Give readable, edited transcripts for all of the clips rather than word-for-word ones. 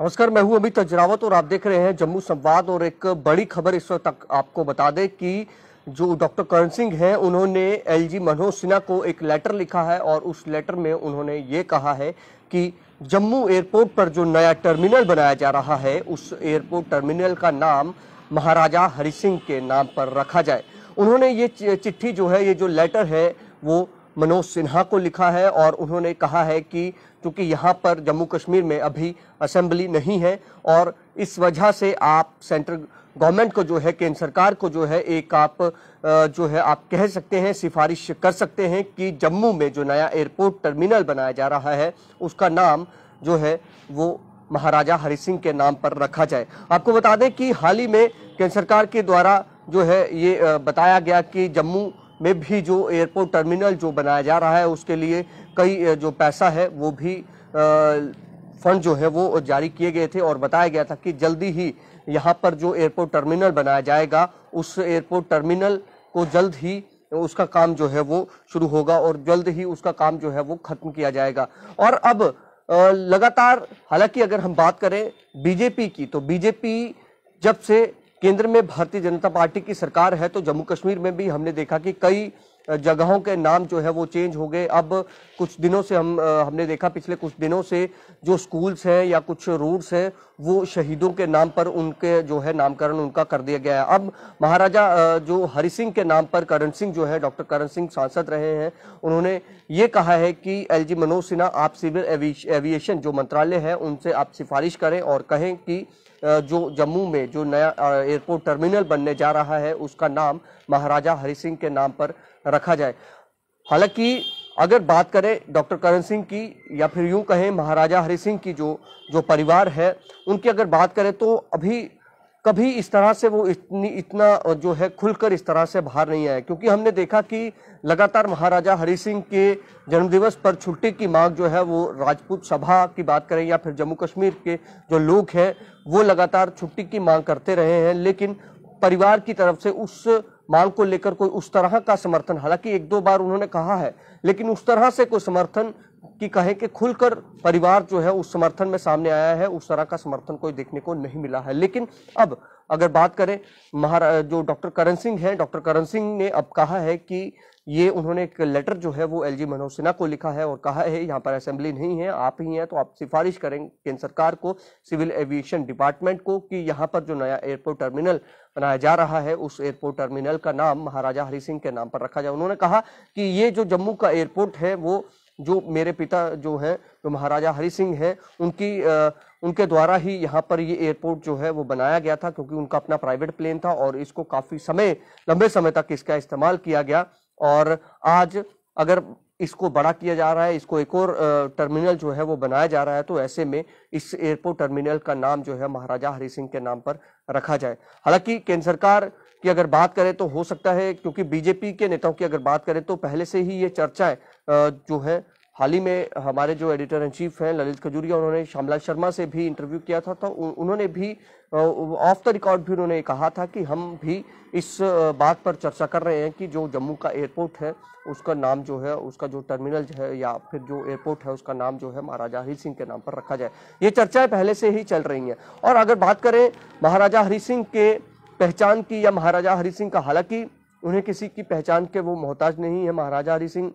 नमस्कार, मैं हूं अमित अजरावत और आप देख रहे हैं जम्मू संवाद। और एक बड़ी खबर इस वक्त तक आपको बता दें कि जो डॉक्टर करण सिंह हैं उन्होंने एलजी मनोज सिन्हा को एक लेटर लिखा है और उस लेटर में उन्होंने ये कहा है कि जम्मू एयरपोर्ट पर जो नया टर्मिनल बनाया जा रहा है उस एयरपोर्ट टर्मिनल का नाम महाराजा हरि सिंह के नाम पर रखा जाए। उन्होंने ये चिट्ठी जो है, ये जो लेटर है वो मनोज सिन्हा को लिखा है और उन्होंने कहा है कि क्योंकि यहाँ पर जम्मू कश्मीर में अभी असेंबली नहीं है और इस वजह से आप सेंट्रल गवर्नमेंट को जो है, केंद्र सरकार को जो है एक आप जो है आप कह सकते हैं, सिफारिश कर सकते हैं कि जम्मू में जो नया एयरपोर्ट टर्मिनल बनाया जा रहा है उसका नाम जो है वो महाराजा हरि सिंह के नाम पर रखा जाए। आपको बता दें कि हाल ही में केंद्र सरकार के द्वारा जो है ये बताया गया कि जम्मू में भी जो एयरपोर्ट टर्मिनल जो बनाया जा रहा है उसके लिए कई जो पैसा है वो भी फंड जो है वो जारी किए गए थे और बताया गया था कि जल्दी ही यहाँ पर जो एयरपोर्ट टर्मिनल बनाया जाएगा उस एयरपोर्ट टर्मिनल को जल्द ही उसका काम जो है वो शुरू होगा और जल्द ही उसका काम जो है वो खत्म किया जाएगा। और अब लगातार, हालांकि अगर हम बात करें बीजेपी की, तो बीजेपी जब से केंद्र में भारतीय जनता पार्टी की सरकार है तो जम्मू कश्मीर में भी हमने देखा कि कई जगहों के नाम जो है वो चेंज हो गए। अब कुछ दिनों से हमने देखा, पिछले कुछ दिनों से जो स्कूल्स हैं या कुछ रूट्स हैं वो शहीदों के नाम पर उनके जो है नामकरण उनका कर दिया गया है। अब महाराजा जो हरि सिंह के नाम पर करण सिंह जो है, डॉक्टर करण सिंह सांसद रहे हैं, उन्होंने ये कहा है कि एलजी मनोज सिन्हा आप सिविल एविएशन जो मंत्रालय है उनसे आप सिफारिश करें और कहें कि जो जम्मू में जो नया एयरपोर्ट टर्मिनल बनने जा रहा है उसका नाम महाराजा हरि सिंह के नाम पर रखा जाए। हालांकि अगर बात करें डॉक्टर करण सिंह की या फिर यूं कहें महाराजा हरि सिंह की जो परिवार है उनकी अगर बात करें तो अभी कभी इस तरह से वो इतना जो है खुलकर इस तरह से बाहर नहीं आए, क्योंकि हमने देखा कि लगातार महाराजा हरि सिंह के जन्मदिवस पर छुट्टी की मांग जो है वो राजपूत सभा की बात करें या फिर जम्मू कश्मीर के जो लोग हैं वो लगातार छुट्टी की मांग करते रहे हैं, लेकिन परिवार की तरफ से उस मांग को लेकर कोई उस तरह का समर्थन, हालांकि एक दो बार उन्होंने कहा है, लेकिन उस तरह से कोई समर्थन कि कहें कि खुलकर परिवार जो है उस समर्थन में सामने आया है, उस तरह का समर्थन कोई देखने को नहीं मिला है। लेकिन अब अगर बात करें जो डॉक्टर करण सिंह हैं, डॉक्टर करण सिंह ने अब कहा है कि ये उन्होंने एक लेटर जो है वो एलजी मनोज सिन्हा को लिखा है और कहा है यहाँ पर असेंबली नहीं है, आप ही हैं, तो आप सिफारिश करें केंद्र सरकार को, सिविल एविएशन डिपार्टमेंट को कि यहाँ पर जो नया एयरपोर्ट टर्मिनल बनाया जा रहा है उस एयरपोर्ट टर्मिनल का नाम महाराजा हरि सिंह के नाम पर रखा जाए। उन्होंने कहा कि ये जो जम्मू का एयरपोर्ट है वो जो मेरे पिता जो है जो महाराजा हरि सिंह हैं उनके द्वारा ही यहाँ पर ये एयरपोर्ट जो है वो बनाया गया था, क्योंकि उनका अपना प्राइवेट प्लेन था और इसको काफी लंबे समय तक इसका इस्तेमाल किया गया। और आज अगर इसको बड़ा किया जा रहा है, इसको एक और टर्मिनल जो है वो बनाया जा रहा है, तो ऐसे में इस एयरपोर्ट टर्मिनल का नाम जो है महाराजा हरि सिंह के नाम पर रखा जाए। हालांकि केंद्र सरकार की अगर बात करें तो हो सकता है, क्योंकि बीजेपी के नेताओं की अगर बात करें तो पहले से ही ये चर्चाएं जो है, हाल ही में हमारे जो एडिटर इन चीफ हैं ललित खजूरिया, उन्होंने श्यामलाल शर्मा से भी इंटरव्यू किया था, तो उन्होंने भी ऑफ द रिकॉर्ड भी उन्होंने कहा था कि हम भी इस बात पर चर्चा कर रहे हैं कि जो जम्मू का एयरपोर्ट है उसका नाम जो है, उसका जो टर्मिनल है या फिर जो एयरपोर्ट है उसका नाम जो है महाराजा हरि सिंह के नाम पर रखा जाए। ये चर्चाएं पहले से ही चल रही हैं। और अगर बात करें महाराजा हरि सिंह के पहचान की या महाराजा हरि सिंह का, हालांकि उन्हें किसी की पहचान के वो मोहताज नहीं है। महाराजा हरि सिंह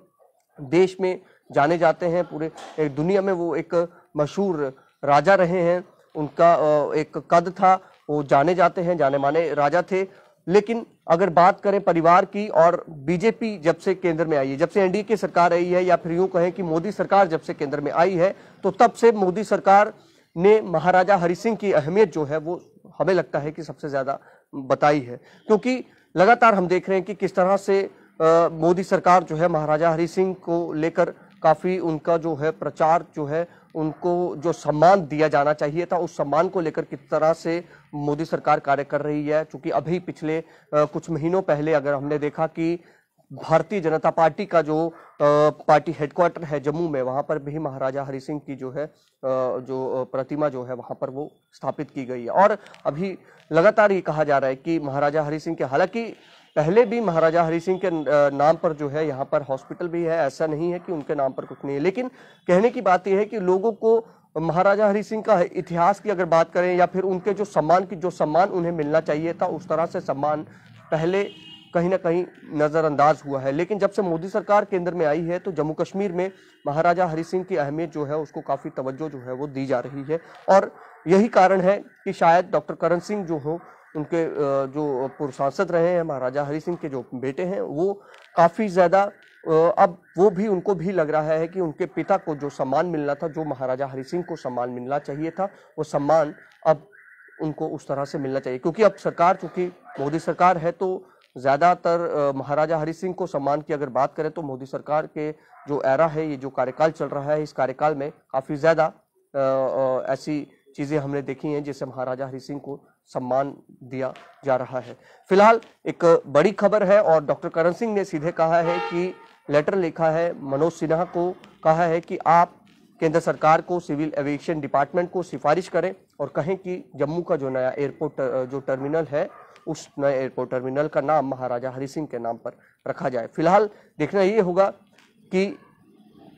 देश में जाने जाते हैं, पूरे दुनिया में वो एक मशहूर राजा रहे हैं, उनका एक कद था, वो जाने जाते हैं, जाने माने राजा थे। लेकिन अगर बात करें परिवार की, और बीजेपी जब से केंद्र में आई है, जब से एनडीए की सरकार आई है, या फिर यूं कहें कि मोदी सरकार जब से केंद्र में आई है, तो तब से मोदी सरकार ने महाराजा हरि सिंह की अहमियत जो है वो हमें लगता है कि सबसे ज्यादा बताई है, क्योंकि लगातार हम देख रहे हैं कि किस तरह से मोदी सरकार जो है महाराजा हरि सिंह को लेकर काफी उनका जो है प्रचार जो है, उनको जो सम्मान दिया जाना चाहिए था उस सम्मान को लेकर किस तरह से मोदी सरकार कार्य कर रही है। क्योंकि अभी पिछले कुछ महीनों पहले अगर हमने देखा कि भारतीय जनता पार्टी का जो पार्टी हेडक्वार्टर है जम्मू में, वहां पर भी महाराजा हरि सिंह की जो है जो प्रतिमा जो है वहां पर वो स्थापित की गई है। और अभी लगातार ये कहा जा रहा है कि महाराजा हरि सिंह के, हालांकि पहले भी महाराजा हरि सिंह के नाम पर जो है यहाँ पर हॉस्पिटल भी है, ऐसा नहीं है कि उनके नाम पर कुछ नहीं है, लेकिन कहने की बात यह है कि लोगों को महाराजा हरि सिंह का इतिहास की अगर बात करें या फिर उनके जो सम्मान उन्हें मिलना चाहिए था, उस तरह से सम्मान पहले कहीं ना कहीं नजरअंदाज हुआ है। लेकिन जब से मोदी सरकार केंद्र में आई है तो जम्मू कश्मीर में महाराजा हरि सिंह की अहमियत जो है उसको काफी तवज्जो जो है वो दी जा रही है। और यही कारण है कि शायद डॉक्टर करण सिंह जो हो, उनके जो पूर्व सांसद रहे हैं, महाराजा हरि सिंह के जो बेटे हैं, वो काफी ज्यादा अब वो भी, उनको भी लग रहा है कि उनके पिता को जो सम्मान मिलना था, जो महाराजा हरि सिंह को सम्मान मिलना चाहिए था, वो सम्मान अब उनको उस तरह से मिलना चाहिए। क्योंकि अब सरकार, चूंकि मोदी सरकार है, तो ज्यादातर महाराजा हरि सिंह को सम्मान की अगर बात करें तो मोदी सरकार के जो एरा है, ये जो कार्यकाल चल रहा है, इस कार्यकाल में काफी ज्यादा ऐसी चीजें हमने देखी हैं जिससे महाराजा हरि सिंह को सम्मान दिया जा रहा है। फिलहाल एक बड़ी खबर है और डॉक्टर करण सिंह ने सीधे कहा है कि लेटर लिखा है, मनोज सिन्हा को कहा है कि आप केंद्र सरकार को, सिविल एविएशन डिपार्टमेंट को सिफारिश करें और कहें कि जम्मू का जो नया एयरपोर्ट जो टर्मिनल है, उस नए एयरपोर्ट टर्मिनल का नाम महाराजा हरि सिंह के नाम पर रखा जाए। फिलहाल देखना ये होगा कि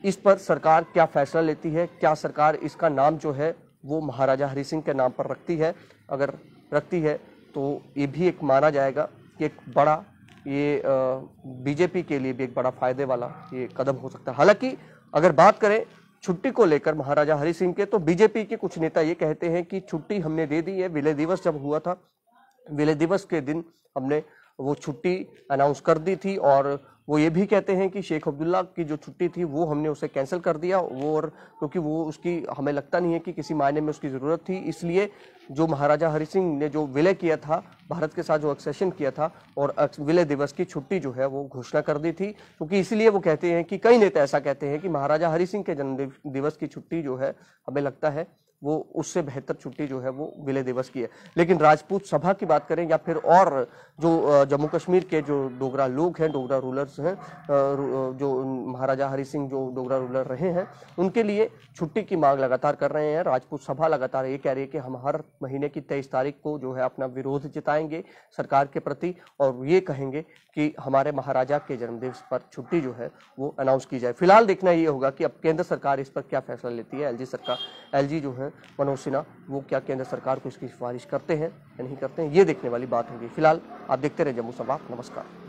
इस पर सरकार क्या फैसला लेती है, क्या सरकार इसका नाम जो है वो महाराजा हरि सिंह के नाम पर रखती है। अगर रखती है तो ये भी एक माना जाएगा कि एक बड़ा, ये बीजेपी के लिए भी एक बड़ा फायदे वाला ये कदम हो सकता है। हालांकि अगर बात करें छुट्टी को लेकर महाराजा हरि सिंह के, तो बीजेपी के कुछ नेता ये कहते हैं कि छुट्टी हमने दे दी है। विलय दिवस जब हुआ था, विलय दिवस के दिन हमने वो छुट्टी अनाउंस कर दी थी और वो ये भी कहते हैं कि शेख अब्दुल्ला की जो छुट्टी थी वो हमने उसे कैंसिल कर दिया, वो और क्योंकि वो उसकी हमें लगता नहीं है कि किसी मायने में उसकी ज़रूरत थी। इसलिए जो महाराजा हरि सिंह ने जो विलय किया था, भारत के साथ जो एक्सेशन किया था और विलय दिवस की छुट्टी जो है वो घोषणा कर दी थी। क्योंकि इसलिए वो कहते हैं कि कई नेता ऐसा कहते हैं कि महाराजा हरि सिंह के जन्म दिवस की छुट्टी जो है, हमें लगता है वो उससे बेहतर छुट्टी जो है वो विलय दिवस की है। लेकिन राजपूत सभा की बात करें या फिर और जो जम्मू कश्मीर के जो डोगरा लोग हैं, डोगरा रूलर्स हैं, जो महाराजा हरि सिंह जो डोगरा रूलर रहे हैं, उनके लिए छुट्टी की मांग लगातार कर रहे हैं। राजपूत सभा लगातार ये कह रही है कि हम हर महीने की 23 तारीख को जो है अपना विरोध जताएंगे सरकार के प्रति और ये कहेंगे कि हमारे महाराजा के जन्मदिवस पर छुट्टी जो है वो अनाउंस की जाए। फिलहाल देखना ये होगा कि अब केंद्र सरकार इस पर क्या फैसला लेती है। एलजी जो है मनोज सिन्हा, वो क्या केंद्र सरकार को इसकी सिफारिश करते हैं या नहीं करते हैं, ये देखने वाली बात होगी। फिलहाल आप देखते रहे जम्मू संवाद। नमस्कार।